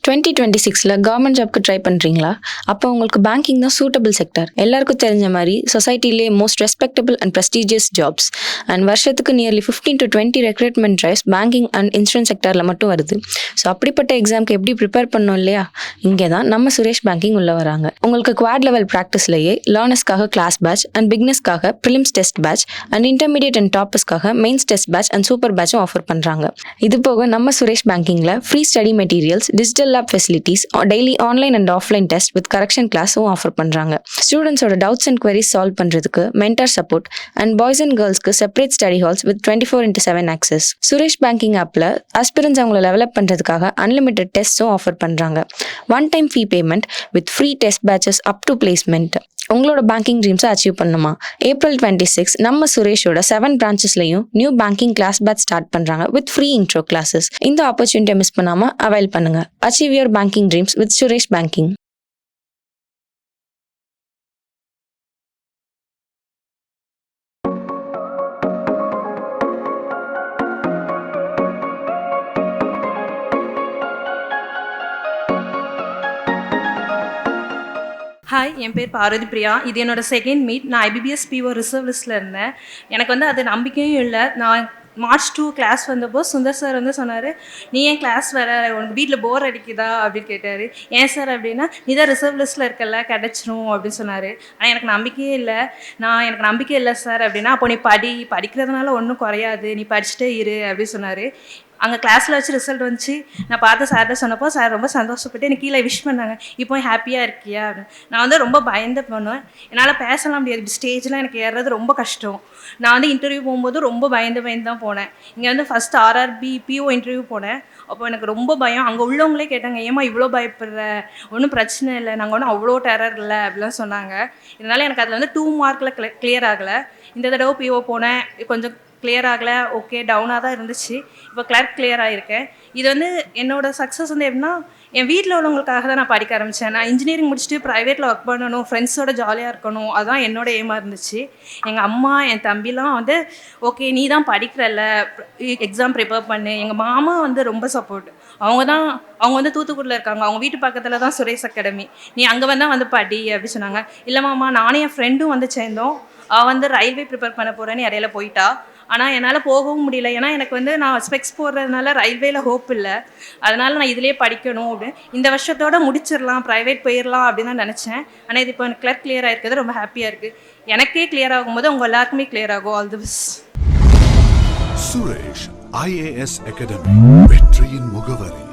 2026ல government ஜாப்க்கு try பண்றீங்களா? அப்போ உங்களுக்கு பேங்கிங் தான் சூட்டபிள் செக்டார். எல்லாருக்கும் தெரிஞ்ச மாரி சொசைட்டிலேயே most respectable and prestigious jobs. And வருஷத்துக்கு nearly 15 to 20 recruitment drives banking and insurance செக்டார்ல மட்டும் வருது. ஸோ அப்படிப்பட்ட எக்ஸாம்க்கு எப்படி ப்ரிப்பேர் பண்ணோம் இல்லையா? இங்கே தான் நம்ம சுரேஷ் பேங்கிங் உள்ள வராங்க. உங்களுக்கு குவாட் லெவல் ப்ராக்டிஸ்லேயே லேர்னர்ஸ்க்காக கிளாஸ் பேட்ச் அண்ட் பிக்னஸ்க்காக prelims test batch and intermediate and டாப்பர்ஸ்க்காக mains test batch and super பேட்சும் ஆஃபர் பண்றாங்க. இது போக நம்ம சுரேஷ் பேங்கிங்ல free study materials, digital lab facilities, daily online and offline test with correction கிளாஸும் ஆஃபர் பண்றாங்க. ஸ்டூடெண்ட்ஸோட டவுட்ஸ் அண்ட் குவரிஸ் சால்வ் பண்றதுக்கு mentor support and boys and கேர்ள்ஸ்க்கு separate study halls with 24/7 access. Suresh banking ஆப்ல ஆஸ்பிரன்ஸ் அவங்களை டெவலப் பண்றதுக்காக unlimited டெஸ்ட்ஸும் offer பண்றாங்க. One time fee payment with free test batches up to placement. உங்களோட பேங்கிங் ட்ரீம்ஸை achieve பண்ணுமா? April 26 நம்ம சுரேஷோட 7 பிரான்ச்சஸ்லையும் new banking class batch start பண்றாங்க வித் ஃப்ரீ இன்ட்ரோ கிளாஸஸ். இந்த ஆப்பர்ச்சுனிட்டியை மிஸ் பண்ணாம அவைல் பண்ணுங்க. Achieve your banking dreams with Suresh banking. Hi, என் பேர் பார்வதி பிரியா. இது என்னோட செகண்ட் மீட். நான் IBPS PO ரிசர்வ் லிஸ்ட்டில் இருந்தேன். எனக்கு அது நம்பிக்கையும் இல்லை. நான் March 2 கிளாஸ் வந்தப்போ சுந்தர் சார் சொன்னார், நீ ஏன் கிளாஸ் வர, உனக்கு வீட்டில் போர் அடிக்குதா அப்படின்னு கேட்டார். ஏன் சார் அப்படின்னா, நீ தான் ரிசர்வ் லிஸ்ட்டில் இருக்கல, கிடச்சிரும் அப்படின்னு சொன்னார். ஆனால் எனக்கு நம்பிக்கையே இல்லை. எனக்கு நம்பிக்கை இல்லை சார் அப்படின்னா, அப்போ நீ படிக்கிறதுனால ஒன்றும் குறையாது, நீ படிச்சுட்டே இரு அப்படின்னு சொன்னார். அங்கே கிளாஸில் வச்சு ரிசல்ட் வந்துச்சு. நான் பார்த்து சார்கிட்ட சொன்னப்போ சார் ரொம்ப சந்தோஷப்பட்டு எனக்கு கீழே விஷ் பண்ணாங்க, இப்போ ஹாப்பியாக இருக்கியா அப்படின்னு. நான் ரொம்ப பயந்து பண்ணுவேன். என்னால் பேசலாம் முடியாது. ஸ்டேஜ்லாம் எனக்கு ஏறுறது ரொம்ப கஷ்டம். நான் இன்டர்வியூ போகும்போது ரொம்ப பயந்து தான் போனேன். இங்கே ஃபஸ்ட் RRB PO இன்டர்வியூ போனேன். அப்போ எனக்கு ரொம்ப பயம். அங்கே உள்ளவங்களே கேட்டாங்க, ஏமா இவ்வளோ பயப்படுற, ஒன்றும் பிரச்சனை இல்லை, நாங்கள் ஒன்றும் அவ்வளோ டெரர் இல்லை அப்படிலாம் சொன்னாங்க. இதனால் எனக்கு அதில் 2 மார்க்கில் கிளியர் ஆகலை. இந்த தடவை PO போனேன், கொஞ்சம் கிளியர் ஆகலை, ஓகே டவுனாக தான் இருந்துச்சு. இப்போ கிளர்க் கிளியர் ஆகிருக்கேன். இது என்னோடய சக்ஸஸ் எப்படின்னா, என் வீட்டில் உள்ளவங்களுக்காக தான் நான் படிக்க ஆரம்பித்தேன். நான் இன்ஜினியரிங் முடிச்சுட்டு ப்ரைவேட்டில் ஒர்க் பண்ணணும், ஃப்ரெண்ட்ஸோட ஜாலியாக இருக்கணும், அதுதான் என்னோட எய்மாக இருந்துச்சு. எங்கள் அம்மா என் தம்பிலாம் ஓகே நீ தான் படிக்கிறல்ல, எக்ஸாம் ப்ரிப்பேர் பண்ணு. எங்கள் மாமா ரொம்ப சப்போர்ட். அவங்க தூத்துக்குடியில் இருக்காங்க. அவங்க வீட்டு பக்கத்தில் தான் சுரேஷ் அகாடமி. நீ அங்கே வந்தால் படி அப்படி சொன்னாங்க. இல்லை மாமா, நானும் என் ஃப்ரெண்டும் சேர்ந்தோம். அவள் ரயில்வே ப்ரிப்பேர் பண்ண போகிறேன்னு இடையில போயிட்டா. ஆனால் என்னால் போகவும் முடியல. ஏன்னா எனக்கு நான் ஸ்பெக்ஸ் போடுறதுனால ரயில்வேல ஹோப் இல்லை. அதனால் நான் இதிலே படிக்கணும் அப்படின்னு இந்த வருஷத்தோடு முடிச்சிடலாம், ப்ரைவேட் போயிடலாம் அப்படின்னு தான் நினச்சேன். ஆனால் இது இப்போ எனக்கு கிளர்க் கிளியர் ஆகிருக்கிறது ரொம்ப ஹாப்பியாக இருக்குது. எனக்கே கிளியர் ஆகும்போது உங்கள் எல்லாருக்குமே கிளியர் ஆகும். All the best. Suresh IAS academy, வெற்றியின் முகவரி.